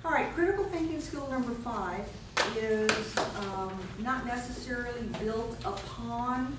All right, critical thinking skill number 5 is not necessarily built upon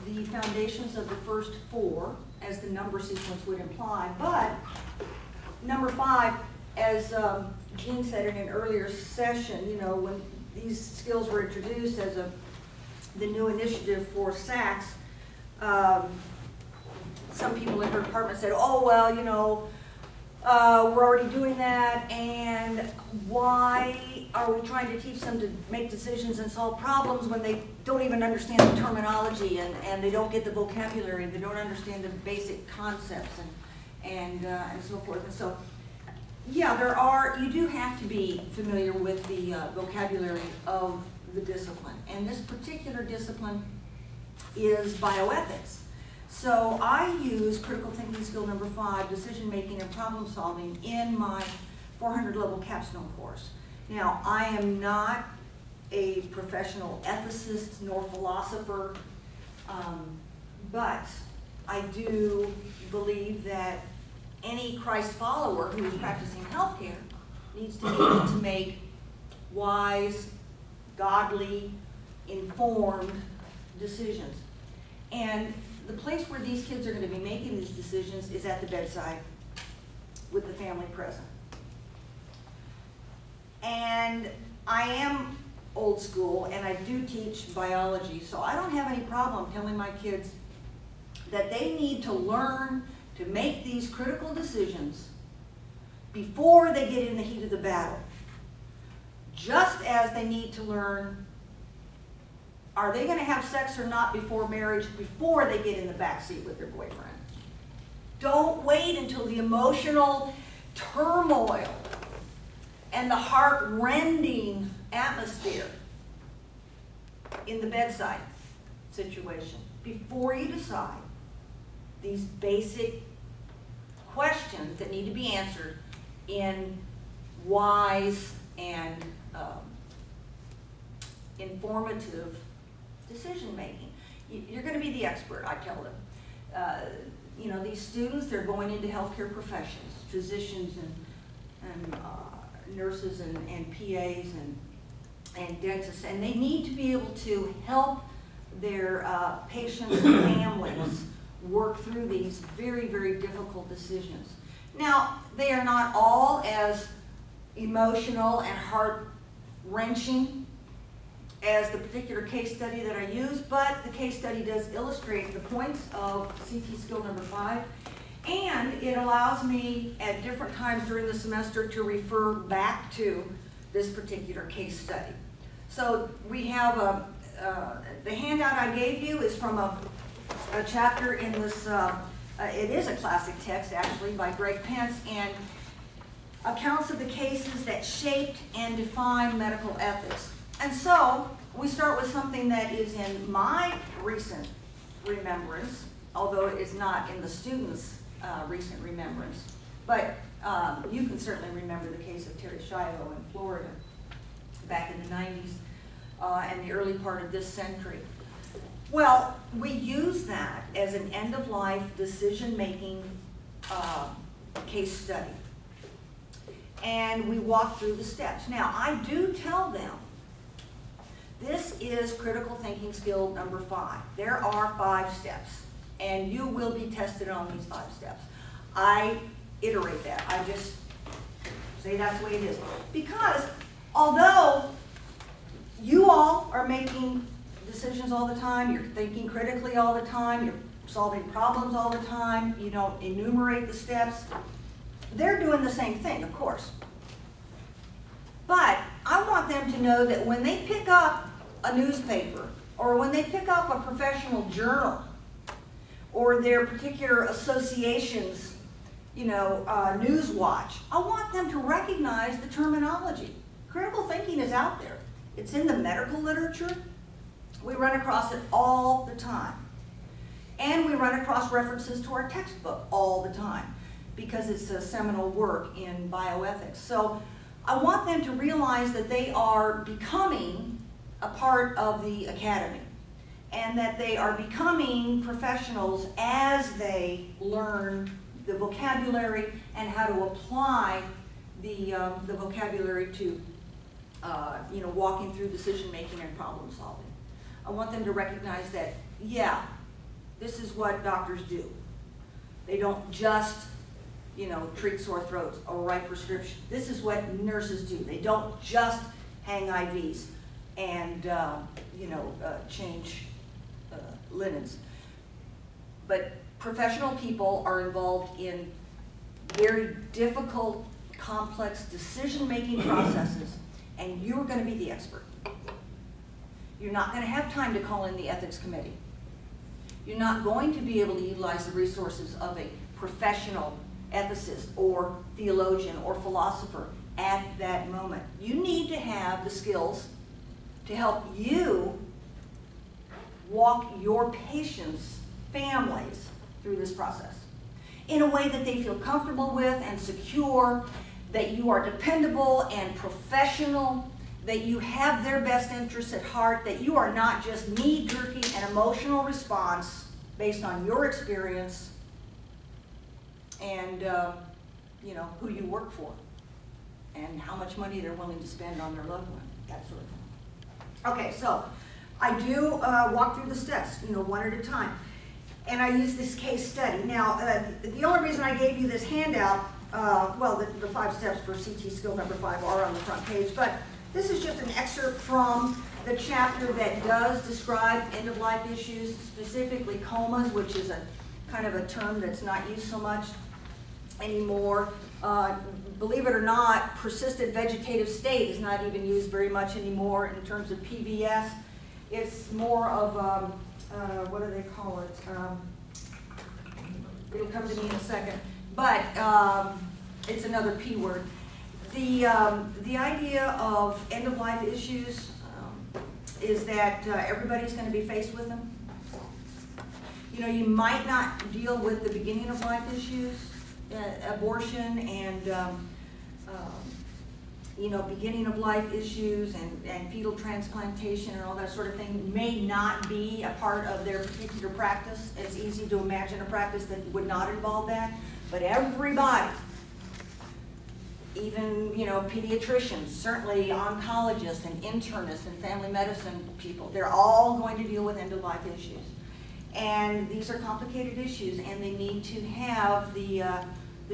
the foundations of the first 4, as the number sequence would imply, but number 5, as Jean said in an earlier session, you know, when these skills were introduced as the new initiative for SACS, some people in her department said, oh, well, you know, we're already doing that, and why are we trying to teach them to make decisions and solve problems when they don't even understand the terminology and they don't get the vocabulary, they don't understand the basic concepts and so forth. And so, yeah, you do have to be familiar with the vocabulary of the discipline. And this particular discipline is bioethics. So I use critical thinking skill number 5, decision making and problem solving, in my 400 level capstone course. Now, I am not a professional ethicist nor philosopher, but I do believe that any Christ follower who is practicing healthcare needs to be able to make wise, godly, informed decisions. And the place where these kids are going to be making these decisions is at the bedside with the family present. And I am old school, and I do teach biology, so I don't have any problem telling my kids that they need to learn to make these critical decisions before they get in the heat of the battle. Just as they need to learn, are they going to have sex or not before marriage, before they get in the backseat with their boyfriend. Don't wait until the emotional turmoil and the heart-rending atmosphere in the bedside situation before you decide these basic questions that need to be answered in wise and informative decision making. You're going to be the expert, I tell them. You know, these students, they're going into healthcare professions, physicians and nurses and PAs and dentists, and they need to be able to help their patients and families work through these very, very difficult decisions. Now, they are not all as emotional and heart-wrenching as the particular case study that I use, but the case study does illustrate the points of CT skill number 5, and it allows me at different times during the semester to refer back to this particular case study. So we have the handout I gave you is from a chapter in this, it is a classic text actually by Greg Pence, and accounts of the cases that shaped and defined medical ethics. And so we start with something that is in my recent remembrance, although it is not in the students' recent remembrance. But you can certainly remember the case of Terry Shiloh in Florida back in the 90s and the early part of this century. Well, we use that as an end-of-life decision-making case study. And we walk through the steps. Now, I do tell them this is critical thinking skill number 5. There are 5 steps, and you will be tested on these 5 steps. I iterate that. I just say that's the way it is. Because although you all are making decisions all the time, you're thinking critically all the time, you're solving problems all the time, you don't enumerate the steps, they're doing the same thing, of course. But I want them to know that when they pick up a newspaper, or when they pick up a professional journal, or their particular association's, news watch, I want them to recognize the terminology. Critical thinking is out there. It's in the medical literature. We run across it all the time. And we run across references to our textbook all the time because it's a seminal work in bioethics. So I want them to realize that they are becoming a part of the academy and that they are becoming professionals as they learn the vocabulary and how to apply the vocabulary to, you know, walking through decision making and problem solving. I want them to recognize that, yeah, this is what doctors do. They don't just, you know, treat sore throats or write prescriptions. This is what nurses do. They don't just hang IVs and, you know, change linens. But professional people are involved in very difficult, complex decision-making processes, and you're going to be the expert. You're not going to have time to call in the ethics committee. You're not going to be able to utilize the resources of a professional ethicist or theologian or philosopher at that moment. You need to have the skills to help you walk your patients' families through this process in a way that they feel comfortable with and secure, that you are dependable and professional, that you have their best interests at heart, that you are not just knee-jerking an emotional response based on your experience and you know, who you work for and how much money they're willing to spend on their loved one, that sort of thing. Okay, so I do walk through the steps, you know, one at a time. And I use this case study. Now, the only reason I gave you this handout, well, the 5 steps for CT skill number 5 are on the front page, but this is just an excerpt from the chapter that does describe end-of-life issues, specifically comas, which is a kind of a term that's not used so much anymore. Believe it or not, persistent vegetative state is not even used very much anymore in terms of PVS. It's more of what do they call it? It'll come to me in a second. But it's another P word. The idea of end-of-life issues is that everybody's going to be faced with them. You know, you might not deal with the beginning of life issues, abortion and you know, beginning of life issues and fetal transplantation and all that sort of thing may not be a part of their particular practice. It's easy to imagine a practice that would not involve that, but everybody, even, you know, pediatricians, certainly oncologists and internists and family medicine people, they're all going to deal with end-of-life issues. And these are complicated issues, and they need to have the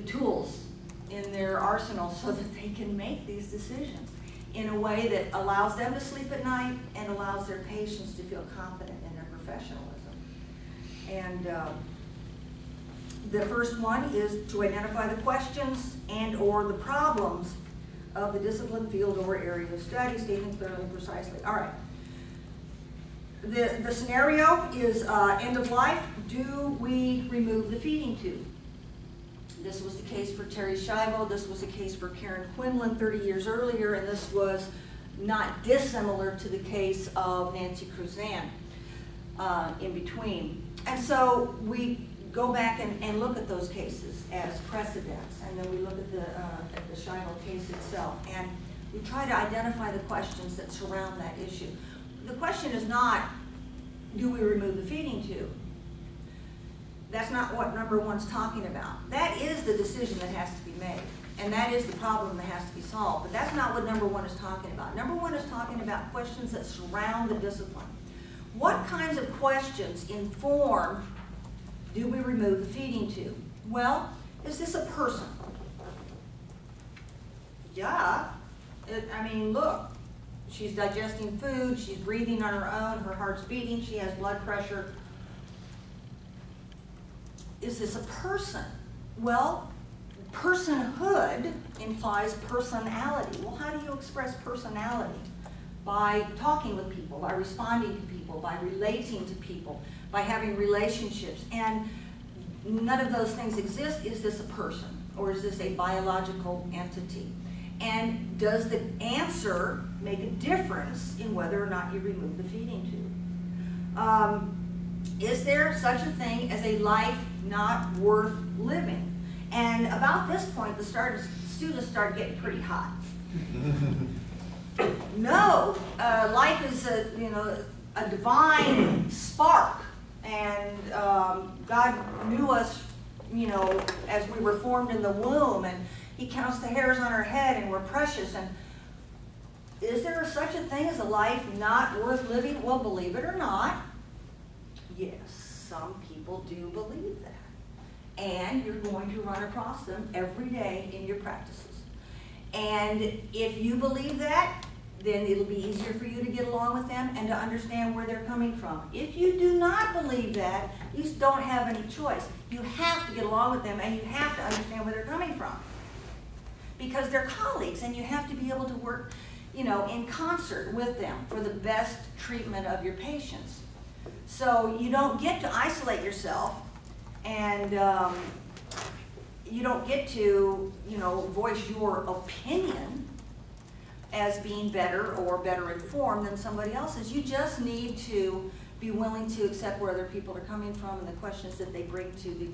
tools in their arsenal so that they can make these decisions in a way that allows them to sleep at night and allows their patients to feel confident in their professionalism. And the first one is to identify the questions and or the problems of the discipline, field, or area of study, stating clearly and precisely. All right. The scenario is end of life. Do we remove the feeding tube? This was the case for Terry Schiavo. This was the case for Karen Quinlan 30 years earlier, and this was not dissimilar to the case of Nancy Cruzan in between. And so we go back and look at those cases as precedents, and then we look at the Schiavo case itself, and we try to identify the questions that surround that issue. The question is not, do we remove the feeding tube? That's not what number 1's talking about. That is the decision that has to be made, and that is the problem that has to be solved, but that's not what number 1 is talking about. Number 1 is talking about questions that surround the discipline. What kinds of questions inform, do we remove the feeding tube? Well, is this a person? Yeah. I mean, look, she's digesting food, she's breathing on her own, her heart's beating, she has blood pressure. Is this a person? Well, personhood implies personality. Well, how do you express personality? By talking with people, by responding to people, by relating to people, by having relationships. And none of those things exist. Is this a person, or is this a biological entity? And does the answer make a difference in whether or not you remove the feeding tube? Is there such a thing as a life not worth living? And about this point, the students start getting pretty hot. No, life is a divine spark, and God knew us, as we were formed in the womb, and He counts the hairs on our head and we're precious. And is there such a thing as a life not worth living? Well, believe it or not, yes, some people do believe that. And you're going to run across them every day in your practices. And if you believe that, then it'll be easier for you to get along with them and to understand where they're coming from. If you do not believe that, you don't have any choice. You have to get along with them and you have to understand where they're coming from. Because they're colleagues and you have to be able to work, you know, in concert with them for the best treatment of your patients. So you don't get to isolate yourself and you don't get to, you know, voice your opinion as being better or better informed than somebody else's. You just need to be willing to accept where other people are coming from and the questions that they bring to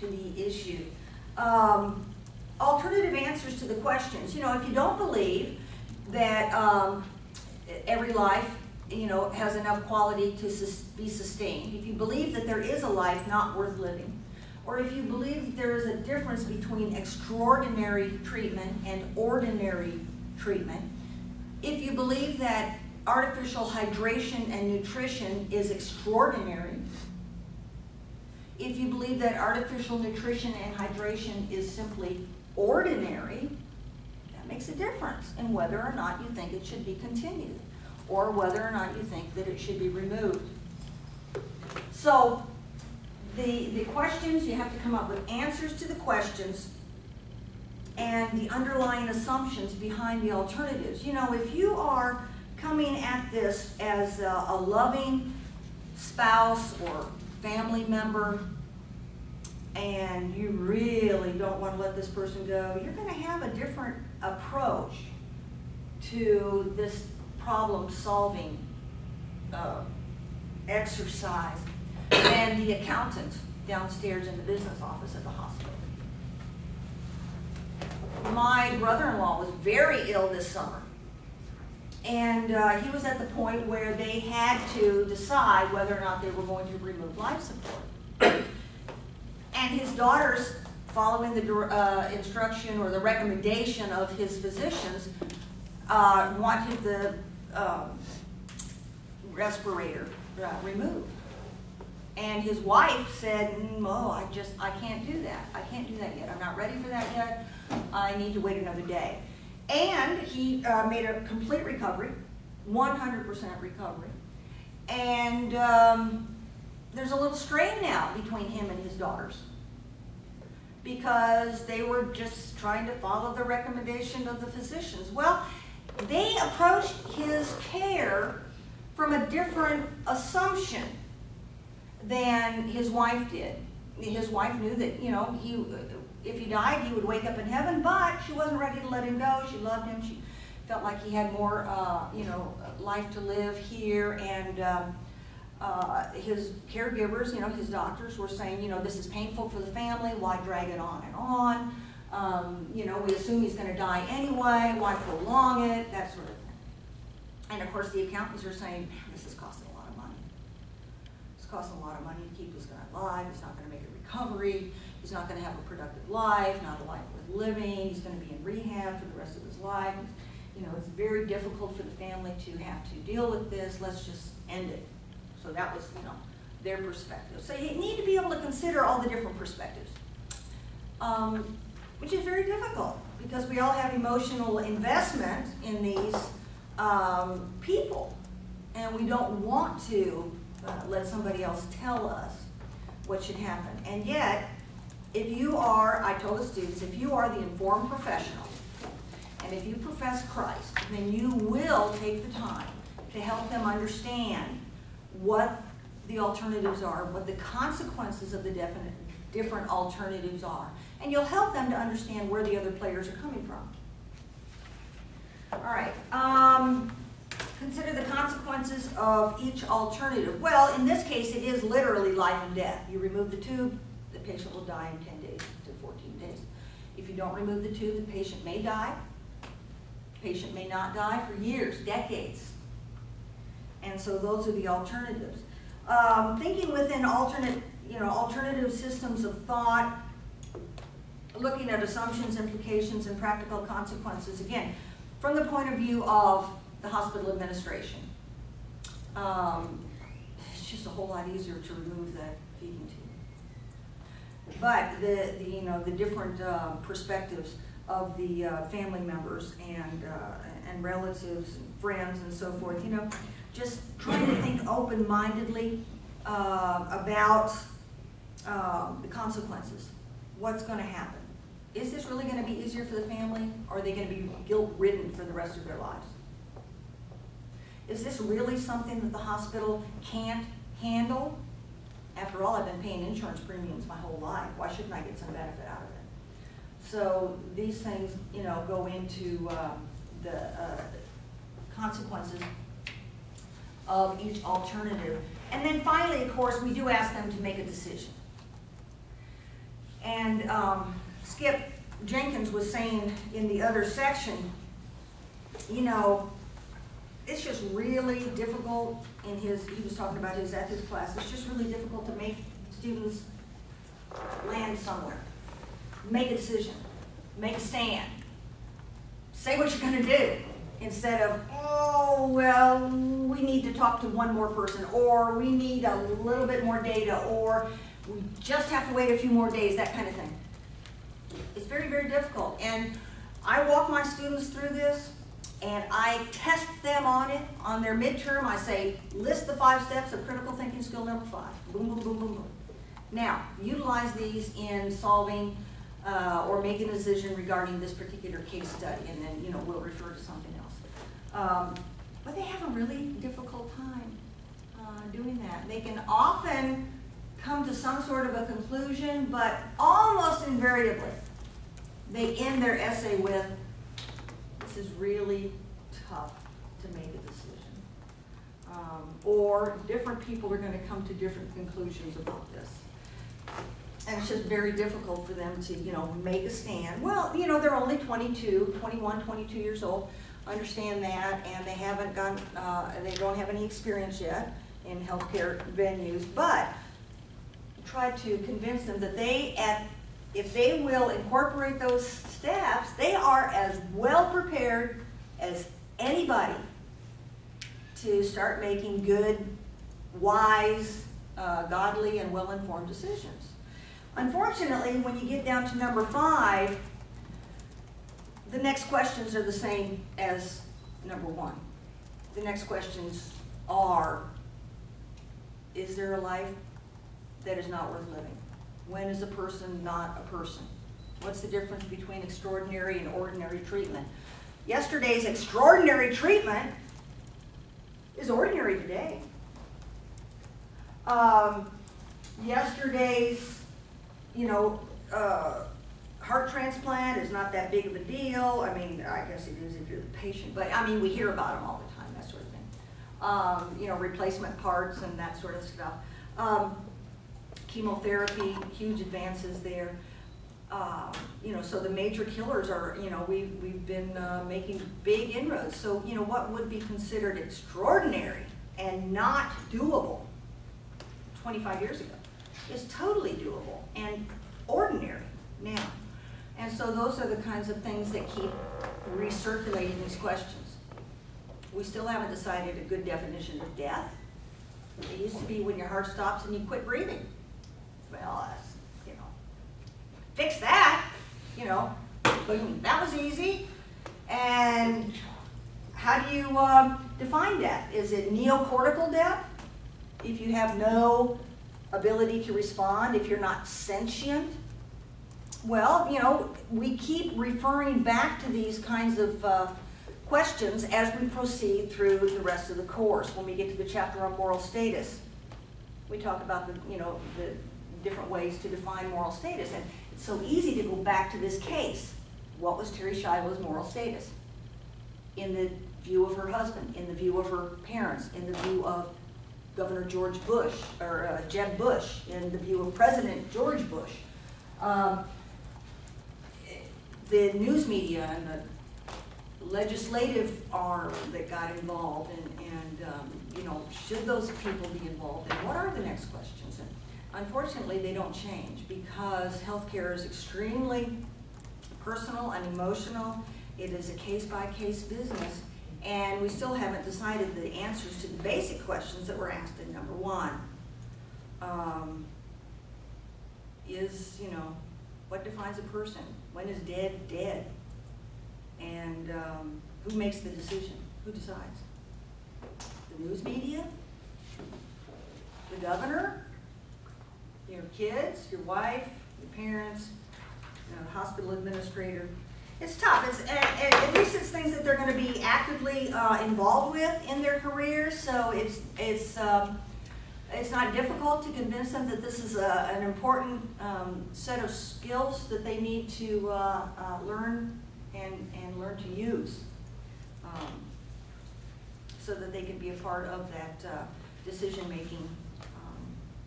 the issue. Alternative answers to the questions. You know, if you don't believe that every life, you know, has enough quality to be sustained, if you believe that there is a life not worth living, or if you believe that there is a difference between extraordinary treatment and ordinary treatment, if you believe that artificial hydration and nutrition is extraordinary, if you believe that artificial nutrition and hydration is simply ordinary, that makes a difference in whether or not you think it should be continued or whether or not you think that it should be removed. So the questions, you have to come up with answers to the questions and the underlying assumptions behind the alternatives. You know, if you are coming at this as a loving spouse or family member and you really don't want to let this person go, you're going to have a different approach to this problem-solving exercise than the accountant downstairs in the business office at the hospital. My brother-in-law was very ill this summer, and he was at the point where they had to decide whether or not they were going to remove life support. And his daughters, following the instruction or the recommendation of his physicians, wanted the respirator removed. And his wife said, "Oh, I can't do that. I can't do that yet. I'm not ready for that yet. I need to wait another day." And he made a complete recovery, 100% recovery. And there's a little strain now between him and his daughters because they were just trying to follow the recommendation of the physicians. Well, they approached his care from a different assumption than his wife did. His wife knew that, you know, if he died, he would wake up in heaven, but she wasn't ready to let him go. She loved him. She felt like he had more, you know, life to live here. And his caregivers, you know, his doctors were saying, you know, this is painful for the family. Why drag it on and on? You know, we assume he's going to die anyway. Why prolong it? That sort of thing. And of course, the accountants are saying, man, this is costing a lot of money. It's costing a lot of money to keep this guy alive. He's not going to make a recovery. He's not going to have a productive life, not a life worth living. He's going to be in rehab for the rest of his life. You know, it's very difficult for the family to have to deal with this. Let's just end it. So that was, you know, their perspective. So you need to be able to consider all the different perspectives, which is very difficult because we all have emotional investment in these people, and we don't want to let somebody else tell us what should happen. And yet, if you are, I told the students, if you are the informed professional, and if you profess Christ, then you will take the time to help them understand what the alternatives are, what the consequences of the different alternatives are. And you'll help them to understand where the other players are coming from. All right. Consider the consequences of each alternative. Well, in this case, it is literally life and death. You remove the tube, the patient will die in 10 days to 14 days. If you don't remove the tube, the patient may die. The patient may not die for years, decades. And so those are the alternatives. Thinking within alternative systems of thought, looking at assumptions, implications, and practical consequences, again, from the point of view of the hospital administration. It's just a whole lot easier to remove that feeding tube. But the different perspectives of the family members and relatives and friends and so forth, just trying to think open-mindedly about the consequences. What's going to happen? Is this really going to be easier for the family, or are they going to be guilt-ridden for the rest of their lives? Is this really something that the hospital can't handle? After all, I've been paying insurance premiums my whole life. Why shouldn't I get some benefit out of it? So these things, go into the consequences of each alternative. And then finally, of course, we do ask them to make a decision. And Skip Jenkins was saying in the other section, it's just really difficult he was talking about his ethics class, it's just really difficult to make students land somewhere. Make a decision, make a stand, say what you're going to do, instead of, oh, well, we need to talk to one more person, or we need a little bit more data, or we just have to wait a few more days, that kind of thing. It's very, very difficult. And I walk my students through this, and I test them on it. On their midterm, I say, list the 5 steps of critical thinking skill number 5. Boom, boom, boom, boom, boom. Now, utilize these in solving or making a decision regarding this particular case study, and then, we'll refer to something else. But they have a really difficult time doing that. They can often come to some sort of a conclusion, but almost invariably, they end their essay with, this is really tough to make a decision. Or different people are going to come to different conclusions about this. And it's just very difficult for them to, make a stand. Well, they're only 21, 22 years old. Understand that, and they haven't gone, they don't have any experience yet in healthcare venues, but try to convince them that if they will incorporate those steps, they are as well prepared as anybody to start making good, wise, godly, and well-informed decisions. Unfortunately, when you get down to number 5, the next questions are the same as number 1. The next questions are, is there a life that is not worth living? When is a person not a person? What's the difference between extraordinary and ordinary treatment? Yesterday's extraordinary treatment is ordinary today. Yesterday's, heart transplant is not that big of a deal. I mean, I guess it is if you're the patient, but we hear about them all the time, that sort of thing. Replacement parts and that sort of stuff. Chemotherapy, huge advances there. So the major killers are, we've been making big inroads. So, what would be considered extraordinary and not doable 25 years ago is totally doable and ordinary now. And so those are the kinds of things that keep recirculating these questions. We still haven't decided a good definition of death. It used to be when your heart stops and you quit breathing. Well, that's, fix that, boom, that was easy. And how do you define death? Is it neocortical death? If you have no ability to respond, if you're not sentient? Well, we keep referring back to these kinds of questions as we proceed through the rest of the course. When we get to the chapter on moral status, we talk about the different ways to define moral status. And it's so easy to go back to this case. What was Terri Schiavo's moral status? In the view of her husband, in the view of her parents, in the view of Governor George Bush, or Jeb Bush, in the view of President George Bush. The news media and the legislative arm that got involved, and should those people be involved, and what are the next questions? And unfortunately, they don't change because healthcare is extremely personal and emotional. It is a case-by-case business, and we still haven't decided the answers to the basic questions that were asked in number 1. Is, you know, what defines a person? When is dead dead? And who makes the decision? Who decides? The news media? The governor? Your kids? Your wife? Your parents? You know, the hospital administrator? It's tough. At least it's things that they're going to be actively involved with in their careers. So it's not difficult to convince them that this is an important set of skills that they need to learn and learn to use, so that they can be a part of that decision-making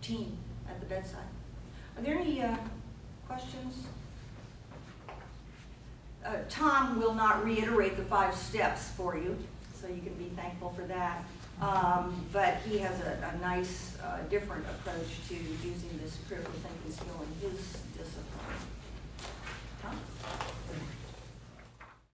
team at the bedside. Are there any questions? Tom will not reiterate the 5 steps for you, so you can be thankful for that. But he has a nice, different approach to using this critical thinking skill in his discipline.